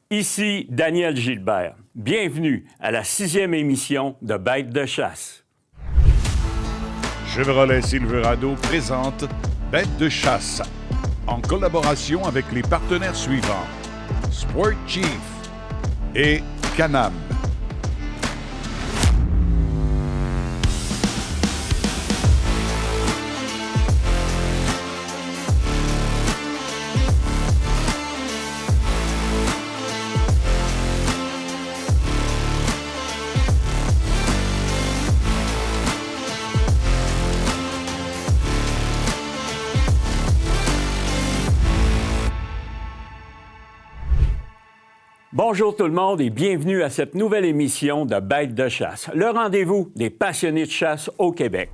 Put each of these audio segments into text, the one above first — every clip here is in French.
Ici Daniel Gilbert. Bienvenue à la 6e émission de Bêtes de chasse. Chevrolet Silverado présente Bêtes de chasse en collaboration avec les partenaires suivants: Sport Chief et Can-Am. Bonjour tout le monde et bienvenue à cette nouvelle émission de Bêtes de chasse, le rendez-vous des passionnés de chasse au Québec.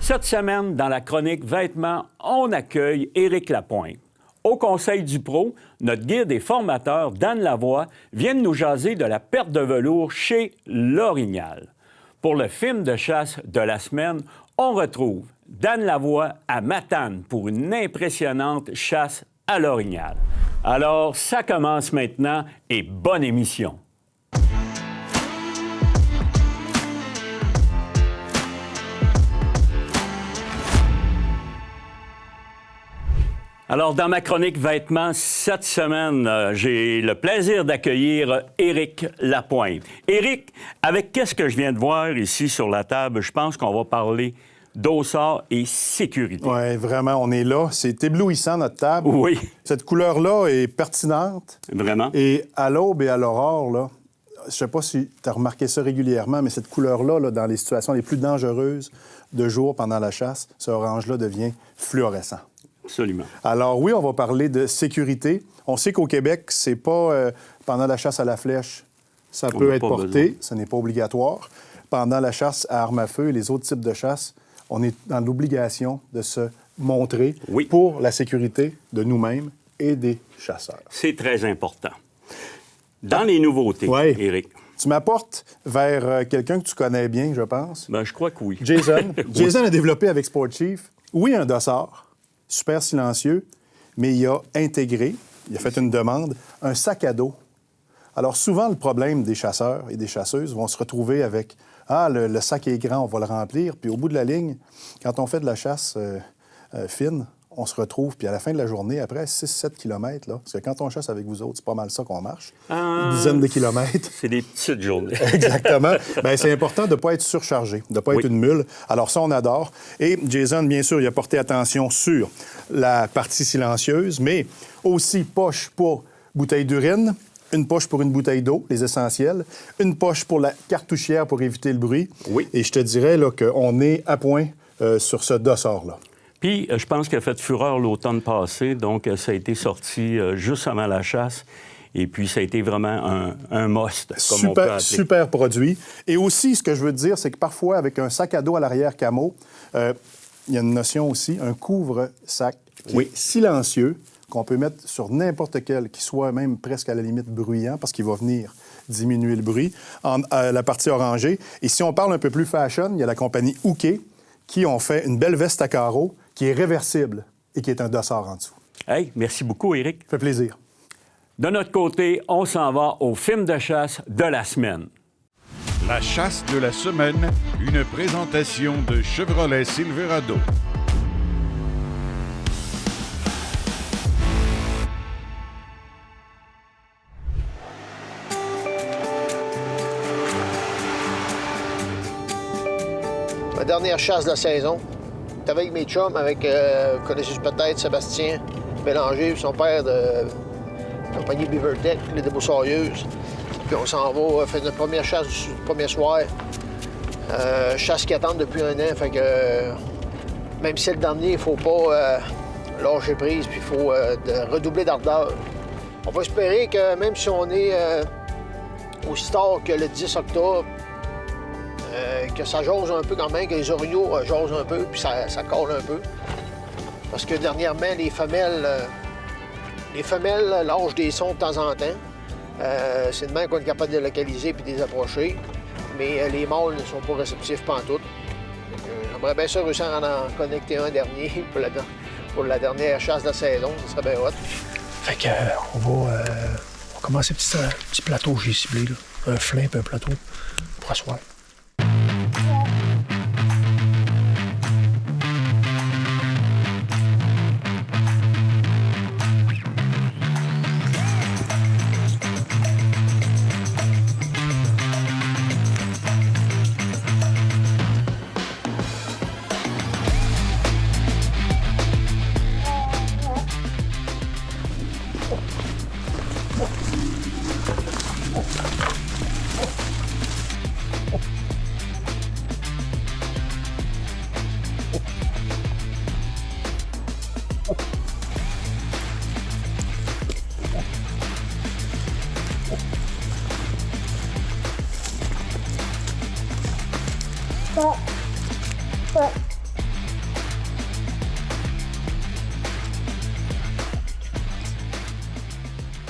Cette semaine, dans la chronique Vêtements, on accueille Éric Lapointe. Au Conseil du Pro, notre guide et formateur Dan Lavoie vient de nous jaser de la perte de velours chez l'Orignal. Pour le film de chasse de la semaine, on retrouve Dan Lavoie à Matane pour une impressionnante chasse à l'Orignal. Alors, ça commence maintenant et bonne émission. Alors, dans ma chronique Vêtements, cette semaine, j'ai le plaisir d'accueillir Éric Lapointe. Éric, avec qu'est-ce que je viens de voir ici sur la table, je pense qu'on va parler dossard et sécurité. Oui, vraiment, on est là. C'est éblouissant, notre table. Oui. Cette couleur-là est pertinente. Vraiment. Et à l'aube et à l'aurore, là, je ne sais pas si tu as remarqué ça régulièrement, mais cette couleur-là, là, dans les situations les plus dangereuses de jour pendant la chasse, ce orange-là devient fluorescent. Absolument. Alors oui, on va parler de sécurité. On sait qu'au Québec, c'est pas pendant la chasse à la flèche, ça peut être porté, ce n'est pas obligatoire. Pendant la chasse à armes à feu et les autres types de chasse, on est dans l'obligation de se montrer pour la sécurité de nous-mêmes et des chasseurs. C'est très important. Dans les nouveautés, Éric. Tu m'apportes vers quelqu'un que tu connais bien, je pense. Bien, je crois que oui. Jason. Jason a développé avec Sport Chief, un dossard, super silencieux, mais il a intégré, il a fait une demande, un sac à dos. Alors souvent, le problème des chasseurs et des chasseuses vont se retrouver avec « Ah, le sac est grand, on va le remplir. » Puis au bout de la ligne, quand on fait de la chasse fine, on se retrouve, puis à la fin de la journée, après 6-7 kilomètres, là, parce que quand on chasse avec vous autres, c'est pas mal ça qu'on marche, une dizaine de kilomètres. C'est des petites journées. Exactement. Bien, c'est important de ne pas être surchargé, de ne pas être une mule. Alors ça, on adore. Et Jason, bien sûr, il a porté attention sur la partie silencieuse, mais aussi poche pour bouteille d'urine, une poche pour une bouteille d'eau, les essentiels, une poche pour la cartouchière pour éviter le bruit. Oui. Et je te dirais là, qu'on est à point sur ce dossard-là. Puis, je pense qu'il a fait fureur l'automne passé, donc ça a été sorti juste avant la chasse. Et puis, ça a été vraiment un must, comme on peut appeler. Super produit. Et aussi, ce que je veux te dire, c'est que parfois, avec un sac à dos à l'arrière camo, il y a une notion aussi, un couvre-sac qui est silencieux, qu'on peut mettre sur n'importe quel, qui soit même presque à la limite bruyant, parce qu'il va venir diminuer le bruit, la partie orangée. Et si on parle un peu plus fashion, il y a la compagnie Houquet, qui ont fait une belle veste à carreaux, qui est réversible et qui est un dossard en dessous. Hey, merci beaucoup, Éric. Ça fait plaisir. De notre côté, on s'en va au film de chasse de la semaine. La chasse de la semaine, une présentation de Chevrolet Silverado. Ma dernière chasse de la saison. J'étais avec mes chums, vous connaissez peut-être Sébastien Bélanger, son père de compagnie Beavertech, les Déboussorieuses. Puis on s'en va faire notre première chasse du premier soir. Chasse qui attend depuis un an, fait que même si c'est le dernier, il faut pas lâcher prise, puis il faut redoubler d'ardeur. On va espérer que même si on est aussi tard que le 10 octobre, que ça jase un peu quand même, que les orignaux jasent un peu, puis ça colle un peu. Parce que dernièrement, les femelles lâchent des sons de temps en temps. C'est de même qu'on est capable de les localiser puis de les approcher. Mais les mâles ne sont pas réceptifs pantoute. J'aimerais bien ça réussir à en connecter un dernier pour la dernière chasse de la saison. Ça serait bien hot. Fait que on va commencer petit plateau que j'ai ciblé, là. Un flin puis un plateau pour asseoir.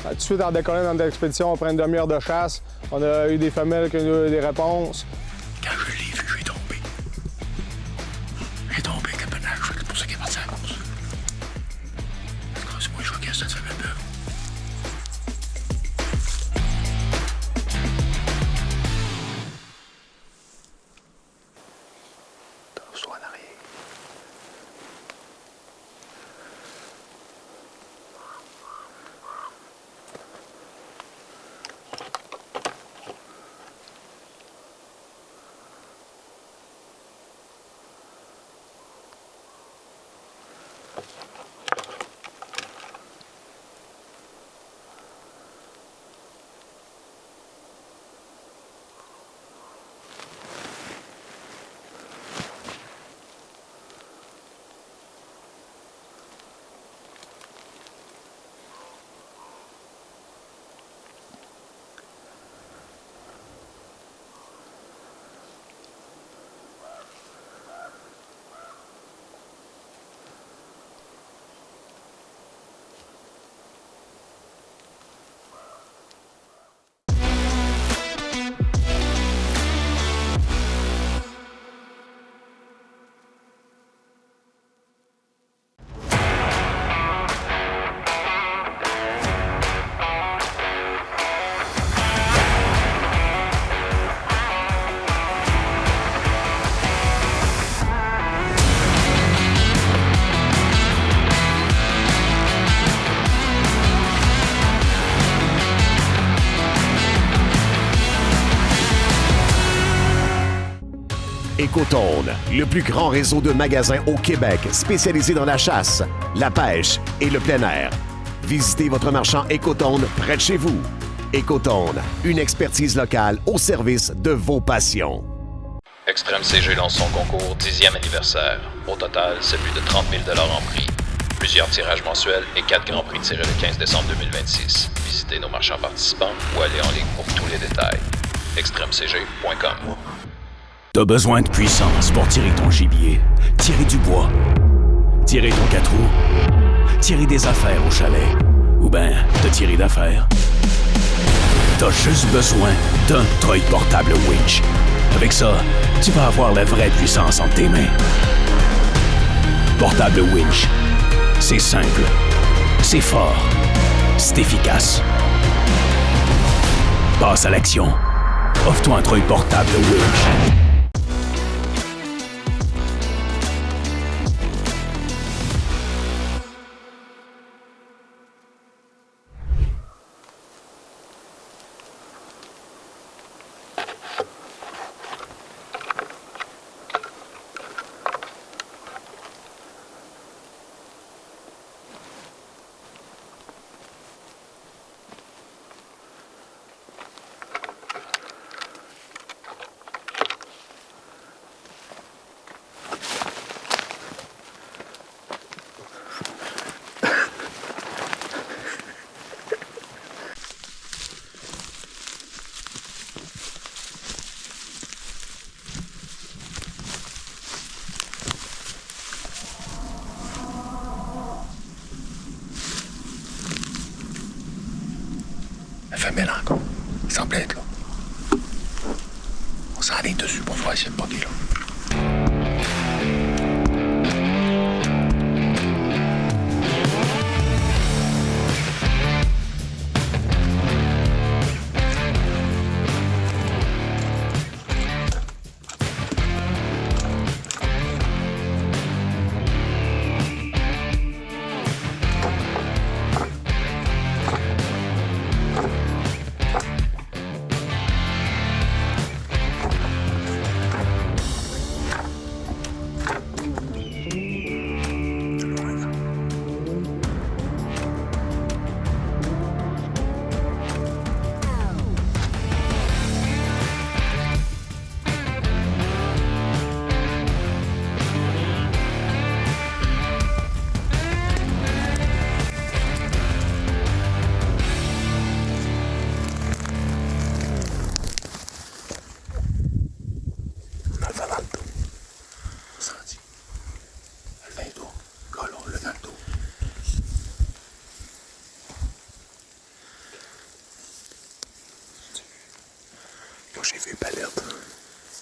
Tout de suite en décollant dans notre expédition, on prend une demi-heure de chasse. On a eu des femelles qui ont eu des réponses. Quand je l'ai vu, j'ai tombé. J'ai tombé, cabanage. C'est pour ça qu'il est parti à la course. C'est moi, je vois qu'il y a cette femelle là. Trouve-toi en arrière. Écotone, le plus grand réseau de magasins au Québec spécialisé dans la chasse, la pêche et le plein air. Visitez votre marchand Écotone près de chez vous. Écotone, une expertise locale au service de vos passions. Extrême CG lance son concours 10e anniversaire. Au total, c'est plus de 30 000 $ en prix. Plusieurs tirages mensuels et 4 grands prix tirés le 15 décembre 2026. Visitez nos marchands participants ou allez en ligne pour tous les détails. extremecg.com. T'as besoin de puissance pour tirer ton gibier, tirer du bois, tirer ton 4 roues, tirer des affaires au chalet, ou ben te tirer d'affaires. T'as juste besoin d'un treuil portable winch. Avec ça, tu vas avoir la vraie puissance entre tes mains. Portable winch, c'est simple, c'est fort, c'est efficace. Passe à l'action. Offre-toi un treuil portable winch. Femelle encore. Il semble être là. On s'enligne dessus pour voir si elle n'est pas là. j'ai vu palette.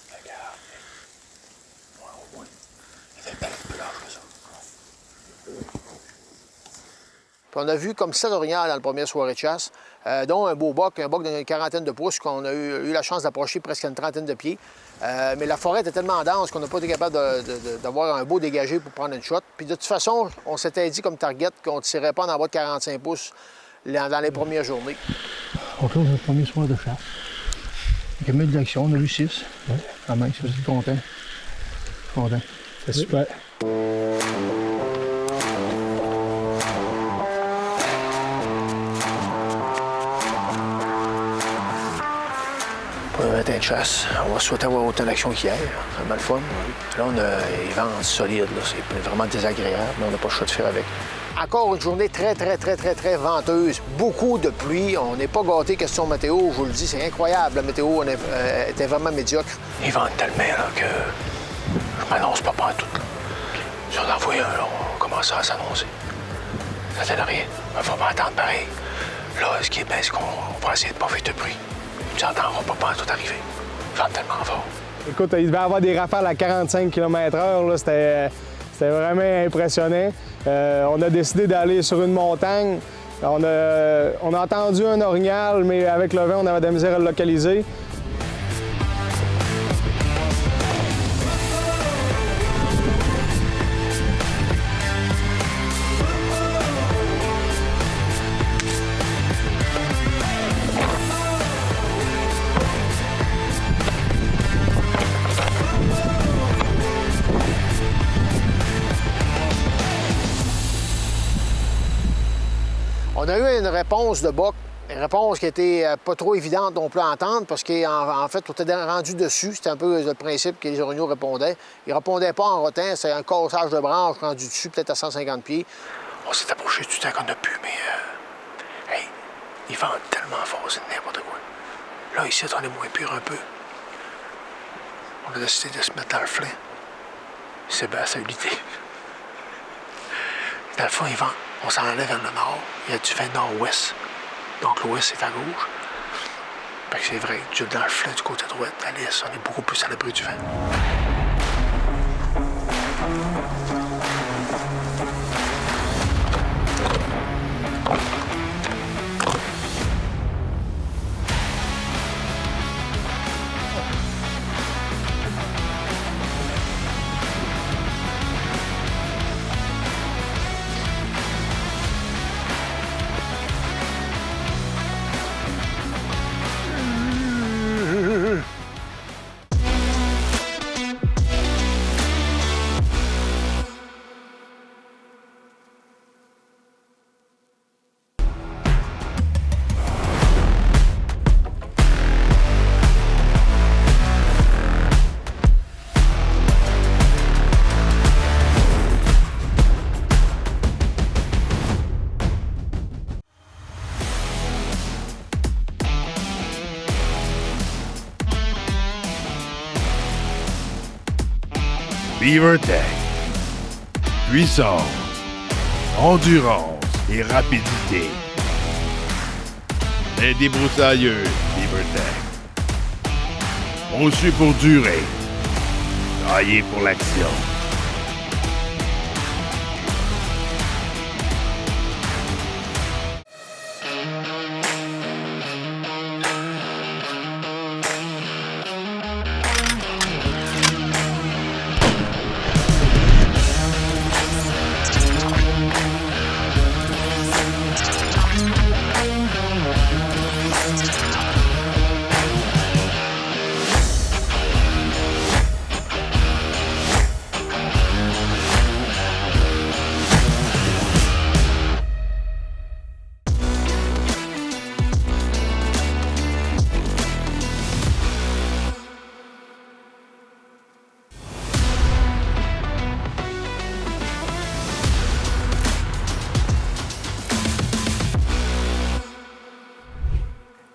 Regarde. Ouais, au moins. Il y avait palette blanche, ça. Puis on a vu comme 7 orignales dans la première soirée de chasse, dont un beau boc, d'une quarantaine de pouces qu'on a eu la chance d'approcher presque une trentaine de pieds. Mais la forêt était tellement dense qu'on n'a pas été capable d'avoir un beau dégagé pour prendre une shot. Puis de toute façon, on s'était dit comme target qu'on ne tirait pas en bas de 45 pouces dans les premières journées. On close notre premier soir de chasse. Il y a mis de l'action, on a eu 6. Ouais. Quand même, je suis content. Content. C'est super. Pour le matin de chasse, on va souhaiter avoir autant d'action qu'hier. C'est vraiment le fun. Là, on a les vents solides. C'est vraiment désagréable, mais on n'a pas le choix de faire avec. Encore une journée très venteuse. Beaucoup de pluie. On n'est pas gâtés question météo, je vous le dis. C'est incroyable. La météo était vraiment médiocre. Il vente tellement là, que je m'annonce pas partout. Si on en voit un, là, on commence à s'annoncer. Ça donne rien. Il faut m'entendre pareil. Là, ce qui est bien, c'est qu'on va essayer de pas faire de bruit. Tu entendras pas tout arriver. Il vente tellement fort. Écoute, il devait y avoir des rafales à 45 km/h. C'était vraiment impressionnant. On a décidé d'aller sur une montagne. On a entendu un orignal, mais avec le vent, on avait de la misère à le localiser. On a eu une réponse de boc, une réponse qui était pas trop évidente non plus à entendre parce qu'en fait, on était rendu dessus. C'était un peu le principe que les orignaux répondaient. Ils répondaient pas en rotin, c'est un cassage de branche rendu dessus, peut-être à 150 pieds. On s'est approché du temps qu'on a pu, mais hey, ils vendent tellement fort, c'est n'importe quoi. Là, ici, on est moins pire un peu. On a décidé de se mettre dans le flanc. C'est bien ça l'idée. Dans le fond, ils vendent. On s'en allait vers le nord. Il y a du vent nord-ouest. Donc l'ouest, c'est à gauche. Fait que c'est vrai, dans le flanc du côté droit, à l'est, on est beaucoup plus à l'abri du vent. BeaverTech. Puissance, endurance et rapidité. Les débroussailleuses BeaverTech. Conçu pour durer. Taillé pour l'action.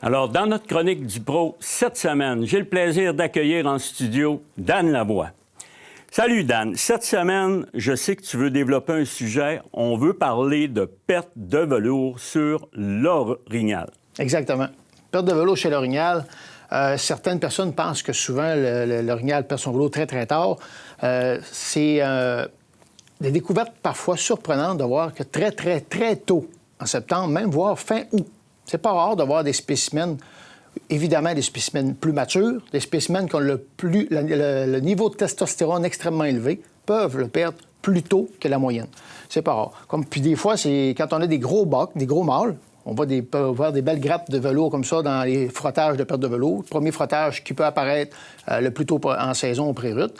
Alors, dans notre chronique du Pro cette semaine, j'ai le plaisir d'accueillir en studio Dan Lavoie. Salut Dan. Cette semaine, je sais que tu veux développer un sujet. On veut parler de perte de velours sur l'orignal. Exactement. Perte de vélo chez l'orignal, certaines personnes pensent que souvent l'orignal perd son vélo très, très tard. C'est des découvertes parfois surprenantes de voir que très, très, très tôt, en septembre, même voire fin août, c'est pas rare de voir des spécimens, évidemment des spécimens plus matures, des spécimens qui ont le niveau de testostérone extrêmement élevé, peuvent le perdre plus tôt que la moyenne. C'est pas rare. Puis des fois, c'est quand on a des gros bocs, des gros mâles, on peut voir des belles grappes de velours comme ça dans les frottages de perte de velours. Le premier frottage qui peut apparaître le plus tôt en saison au pré-rut.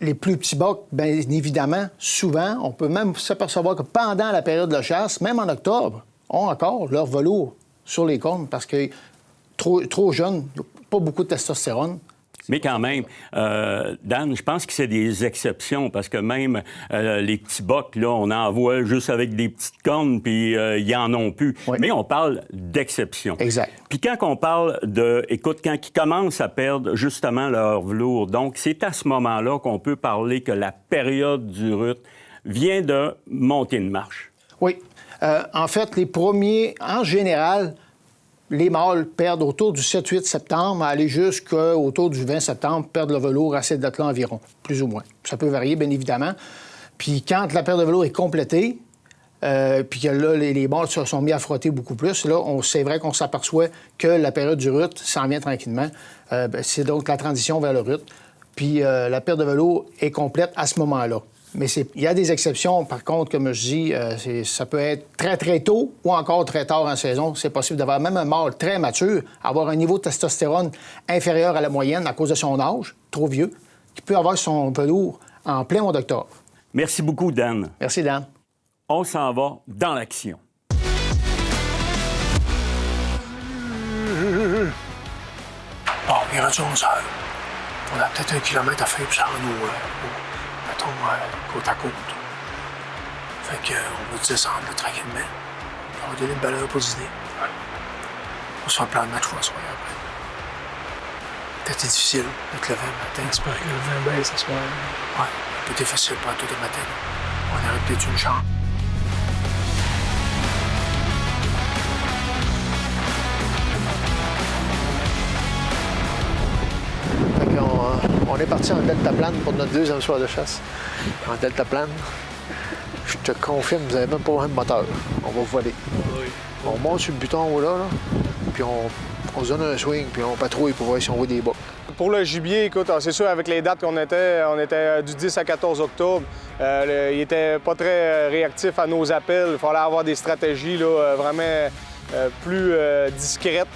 Les plus petits bocs, bien évidemment, souvent, on peut même s'apercevoir que pendant la période de chasse, même en octobre, ont encore leur velours sur les cornes parce que trop jeunes, pas beaucoup de testostérone. Mais quand même, Dan, je pense que c'est des exceptions parce que même les petits bocs, là, on en voit juste avec des petites cornes, puis ils en ont plus. Oui. Mais on parle d'exceptions. Exact. Puis quand on parle de... Écoute, quand ils commencent à perdre justement leur velours, donc c'est à ce moment-là qu'on peut parler que la période du rut vient de monter une marche. Oui. En fait, les premiers, en général... Les mâles perdent autour du 7-8 septembre, aller jusqu'autour du 20 septembre, perdent le velours à cette date-là environ, plus ou moins. Ça peut varier, bien évidemment. Puis quand la perte de velours est complétée, puis que là, les mâles se sont mis à frotter beaucoup plus, là, c'est vrai qu'on s'aperçoit que la période du rut s'en vient tranquillement. C'est donc la transition vers le rut. Puis la perte de velours est complète à ce moment-là. Mais il y a des exceptions, par contre, comme je dis, ça peut être très, très tôt ou encore très tard en saison. C'est possible d'avoir même un mâle très mature, avoir un niveau de testostérone inférieur à la moyenne à cause de son âge, trop vieux, qui peut avoir son velours en plein mois d'octobre. Merci beaucoup, Dan. Merci, Dan. On s'en va dans l'action. Bon, il est rendu 11 heures. On a peut-être 1 kilomètre à faire pour ça nous... côte à côte. Fait qu'on va descendre là, tranquillement. On va donner une belle heure pour dîner. Ouais. On se fait un plan de match pour la soirée après. Peut-être difficile avec le vent le matin. J'espère que le vent baisse ce soir. Ouais, peut-être facile pour tout le matin. On aurait peut-être une chance. On est parti en deltaplane pour notre deuxième soir de chasse. En deltaplane, je te confirme, vous n'avez même pas un moteur. On va voler. Oui. On monte sur le buton là, puis on se donne un swing, puis on patrouille pour voir si on voit des bocs. Pour le gibier, écoute, c'est sûr, avec les dates qu'on était, on était du 10 à 14 octobre. Il était pas très réactif à nos appels. Il fallait avoir des stratégies là, vraiment plus discrètes.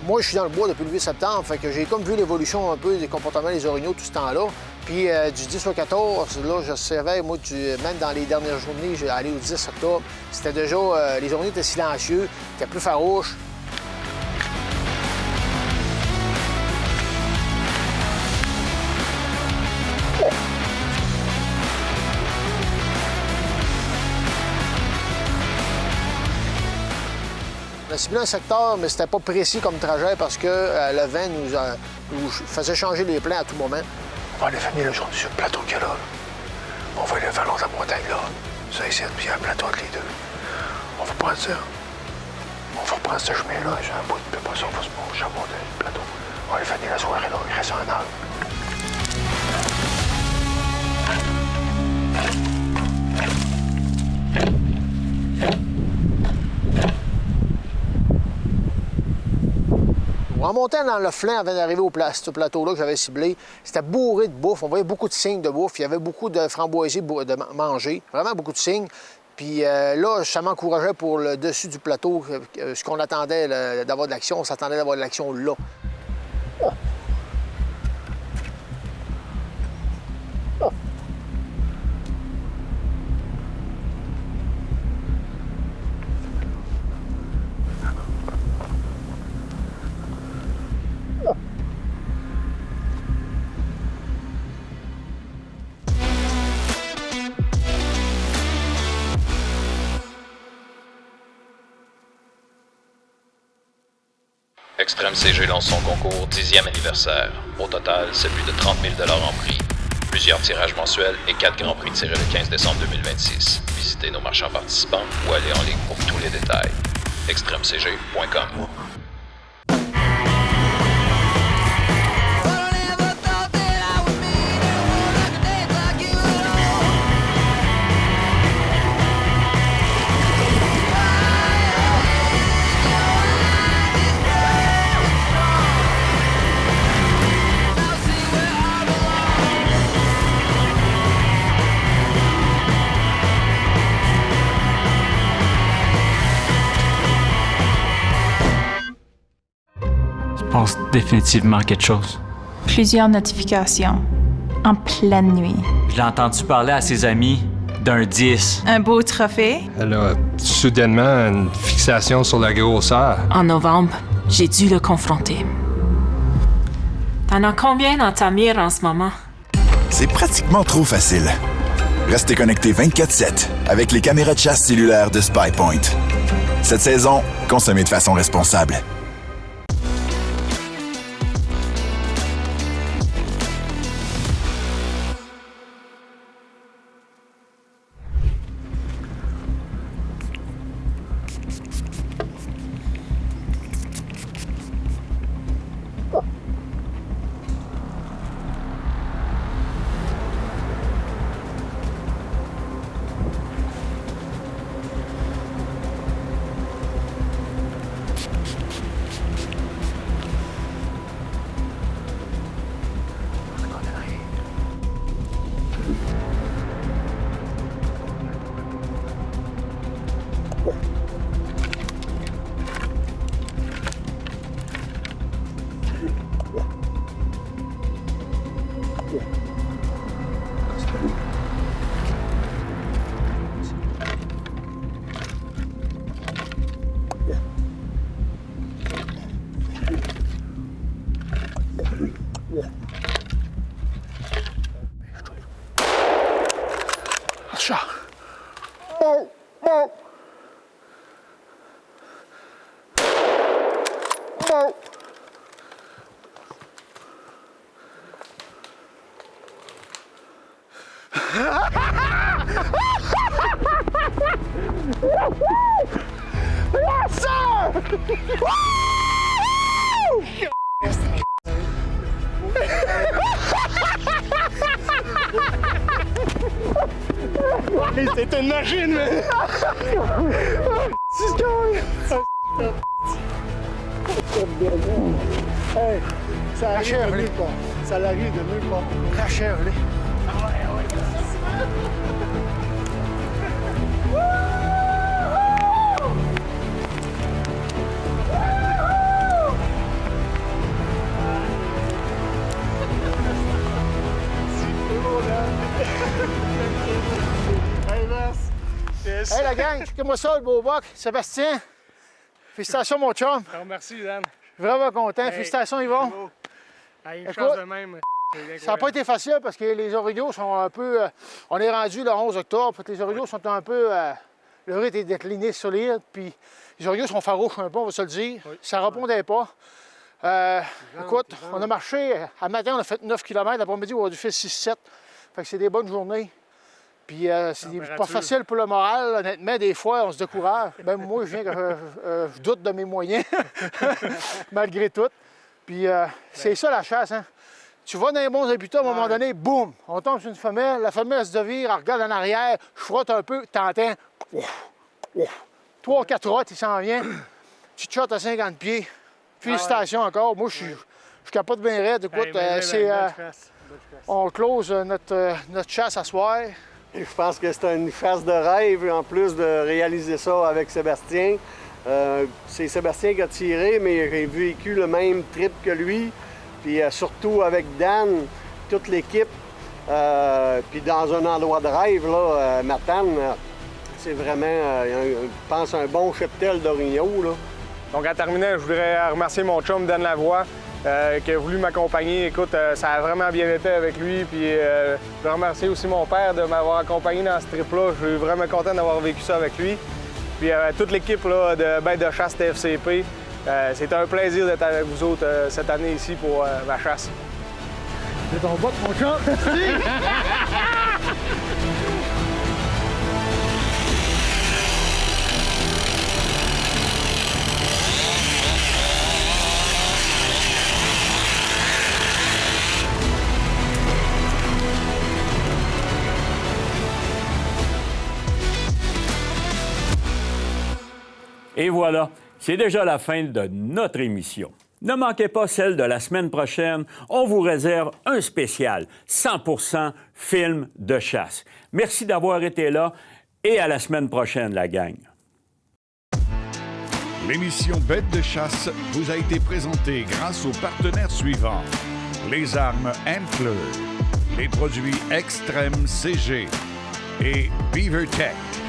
Moi, je suis dans le bois depuis le 8 septembre, fait que j'ai comme vu l'évolution un peu des comportements des orignaux tout ce temps-là. Puis du 10 au 14, là, je savais, moi, même dans les dernières journées, j'ai allé au 10 octobre, c'était déjà, les orignaux étaient silencieux, étaient plus farouches. On a ciblé un secteur, mais c'était pas précis comme trajet parce que le vent nous faisait changer les plans à tout moment. On va aller finir la journée sur le plateau qu'il y a là. On va aller vers l'autre montagne là. Ça ici, puis il y a un plateau entre les deux. On va prendre ça. On va prendre ce chemin-là. J'ai un bout de peu pas ça, on va se pencher à monter le plateau. On va aller finir la soirée là. Il reste 1 heure. On montait dans le flanc avant d'arriver ce plateau-là que j'avais ciblé. C'était bourré de bouffe. On voyait beaucoup de signes de bouffe. Il y avait beaucoup de framboisiers de manger. Vraiment beaucoup de signes. Puis là, ça m'encourageait pour le dessus du plateau. Ce qu'on attendait d'avoir de l'action, on s'attendait d'avoir de l'action là. Extrême CG lance son concours 10e anniversaire. Au total, c'est plus de 30 000 $ en prix. Plusieurs tirages mensuels et 4 grands prix tirés le 15 décembre 2026. Visitez nos marchands participants ou allez en ligne pour tous les détails. extremecg.com. Il passe définitivement quelque chose. Plusieurs notifications. En pleine nuit. Je l'ai entendu parler à ses amis d'un 10. Un beau trophée. Elle a soudainement une fixation sur la grosseur. En novembre, j'ai dû le confronter. T'en as combien dans ta mire en ce moment? C'est pratiquement trop facile. Restez connectés 24/7 avec les caméras de chasse cellulaires de SpyPoint. Cette saison, consommez de façon responsable. Yes, sir! C'était une machine, mais... Hey, ça arrive de nulle part. Ça arrive de nulle part. Rachève-les. Hey la gang, checkez-moi ça, le beau buck. Sébastien, félicitations mon chum. Merci Dan. Vraiment content. Hey, félicitations Yvon. Hey, une Écoute, chance de même. Ça n'a pas été facile parce que les orignaux sont un peu... on est rendu le 11 octobre, les orignaux sont un peu... le rythme est décliné solide, puis les orignaux sont farouches un peu, on va se le dire. Oui. Ça ne répondait pas. Écoute, on a marché, à matin on a fait 9 km, l'après-midi on a dû faire 6-7. Fait que c'est des bonnes journées. Puis c'est pas facile pour le moral, honnêtement, des fois on se décourage. Même moi, je viens que je doute de mes moyens, malgré tout. Puis c'est ça la chasse, hein. Tu vas dans les bons habitats, à un moment donné, boum, on tombe sur une femelle, la femelle elle se devire, elle regarde en arrière, je frotte un peu, t'entends, 3-4 rottes, il s'en vient, tu te shottes à 50 pieds. Félicitations encore, moi je capote bien raide, écoute, on close notre chasse à soir. Je pense que c'est une chasse de rêve, en plus de réaliser ça avec Sébastien. C'est Sébastien qui a tiré, mais j'ai vécu le même trip que lui. Puis surtout avec Dan, toute l'équipe. Puis dans un endroit de rêve, là, Matane, c'est vraiment, je pense, un bon cheptel d'orignaux, là. Donc en terminant, je voudrais remercier mon chum Dan Lavoie, qui a voulu m'accompagner. Écoute, ça a vraiment bien été avec lui. Puis je veux remercier aussi mon père de m'avoir accompagné dans ce trip-là. Je suis vraiment content d'avoir vécu ça avec lui. Puis toute l'équipe là, de Bête de chasse TFCP. C'était un plaisir d'être avec vous autres cette année ici pour ma chasse. C'est ton bot, mon chum! Et voilà, c'est déjà la fin de notre émission. Ne manquez pas celle de la semaine prochaine. On vous réserve un spécial 100% film de chasse. Merci d'avoir été là et à la semaine prochaine, la gang. L'émission Bête de chasse vous a été présentée grâce aux partenaires suivants. Les armes Antler, les produits Extrême CG et BeaverTech.